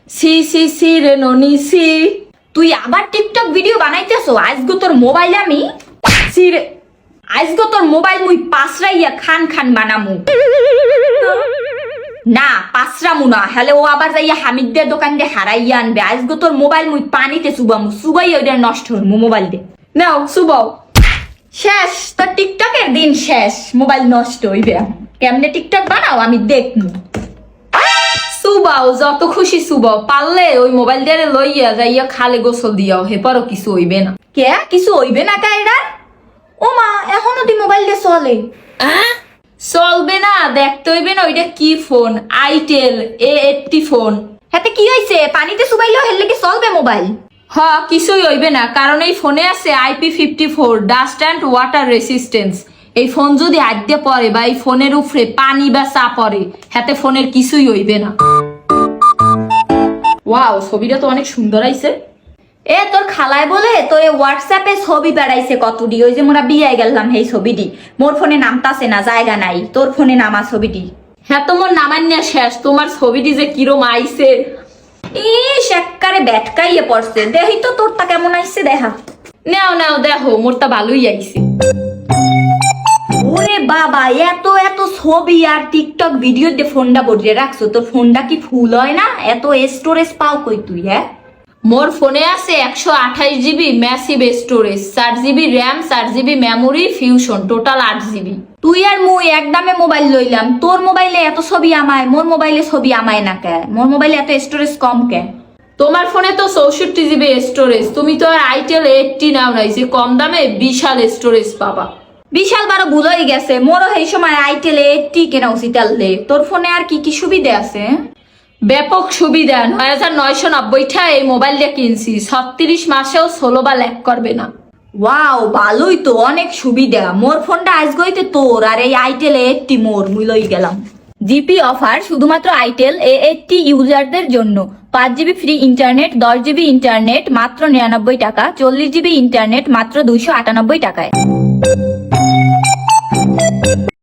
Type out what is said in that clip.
C C C রে ননি C. তুই আবার টিকটক ভিডিও বানাইতেছো? আজগো তোর মোবাইল আমি সি রে, আজগো তোর মোবাইল মুই পাসরাইয়া খান খান বানামু। না পাসরামু না, হলে ও আবার যাইয়া হামিদদের দোকান দিয়ে হারাইয়া আনবে। আজগো তোর মোবাইল মুই পানিতে চুবামু, চুবাই ওইটা নষ্ট হল মোবাইল দে। নাও চুবাও। শেষ তোর টিকটকের দিন শেষ, মোবাইল নষ্ট হইবে। কেমনে টিকটক বানাও আমি দেখমু। সুবাও যত খুশি সুবাও, পারলে ওই মোবাইল দিয়ে লইয়া যাইয়া খালে গোসল দিয়াও, হেপারও কিছু হইবে না। কে কিছু হইবে না কায়রা? ও মা এখনো তুই মোবাইল দিয়ে চলে? চলবে না, দেখতে হইবে না ওইটা কি ফোন, আইটেল A80 ফোন। হাতে কি হইছে? পানিতে চুবাইলেও হেললে কি চলবে মোবাইল? হ কিছুই হইবে না, কারণ এই ফোনে আছে IP54 dust and water resistance. এই ফোন যদি হাত দিয়ে পড়ে বা এই ফোনের উপরে পানি বা চা পড়ে, হাতে ফোনের কিছুই হইবে না। ওয়াও ছবিটা তো অনেক সুন্দর আইছে। এ তোর খালায় বলে তোরে হোয়াটসঅ্যাপে ছবি বেড়াইছে কতটি, ওই যে মোরা বিয়ে গেলাম সেই ছবিটি। মোর ফোনে নামতাছে না, জায়গা নাই, তোর ফোনে নামা ছবিটি। হ্যাঁ তো মোর নামান্যা শেষ, তোমার ছবিটি যে কিরম আইছে। ইস এক্কারে ব্যাটকাইয়ে পড়ছে। দেখি তো তোরটা কেমন আইছে, দেখা। নাও নাও দেখো, মোরটা ভালোই আইছে। ওরে বাবা, এত এত ছবি আর টিকটক ভিডিও দিয়ে ফোনটা ভরিয়ে রাখছো, তোর ফোনটা কি ফুল হয় না? এত স্টোরেজ পাও কই তুই? হ্যাঁ মোর ফোনে আছে 128 GB massive storage, 4 GB RAM, 4 GB memory fusion, total 8 GB। তুই আর মুই একদমে মোবাইল লইলাম, তোর মোবাইলে এত ছবি আমায়, মোর মোবাইলে ছবি আমায় না কে? মোর মোবাইলে এত স্টোরেজ কম কে? তোমার ফোনে তো 64 GB স্টোরেজ, তুমি তো আর আইটেল A80 নাও নাই যে কম দামে বিশাল স্টোরেজ পাবা। বিশাল বারো ভুল হয়ে গেছে, মোরও এই সময় আইটেল A80 কেনা উচিত। আনলে তোর ফোনে আর কি কি সুবিধা আছে? ব্যাপক সুবিধা। 9990 এই মোবাইল দিয়ে কিনছি, 36 মাসেও 16 বা ল্যাক করবে না। ওয়াও ভালোই তো, অনেক সুবিধা। মোর ফোনটা আজগইতে তোর, আর এই আইটেল A80 মোর, মুই লই গেলাম। জিপি অফার শুধুমাত্র আইটেল A80 ইউজারদের জন্য। 5 GB free internet, 10 GB internet মাত্র 99 টাকা, 40 GB ইন্টারনেট মাত্র 298 টাকায়।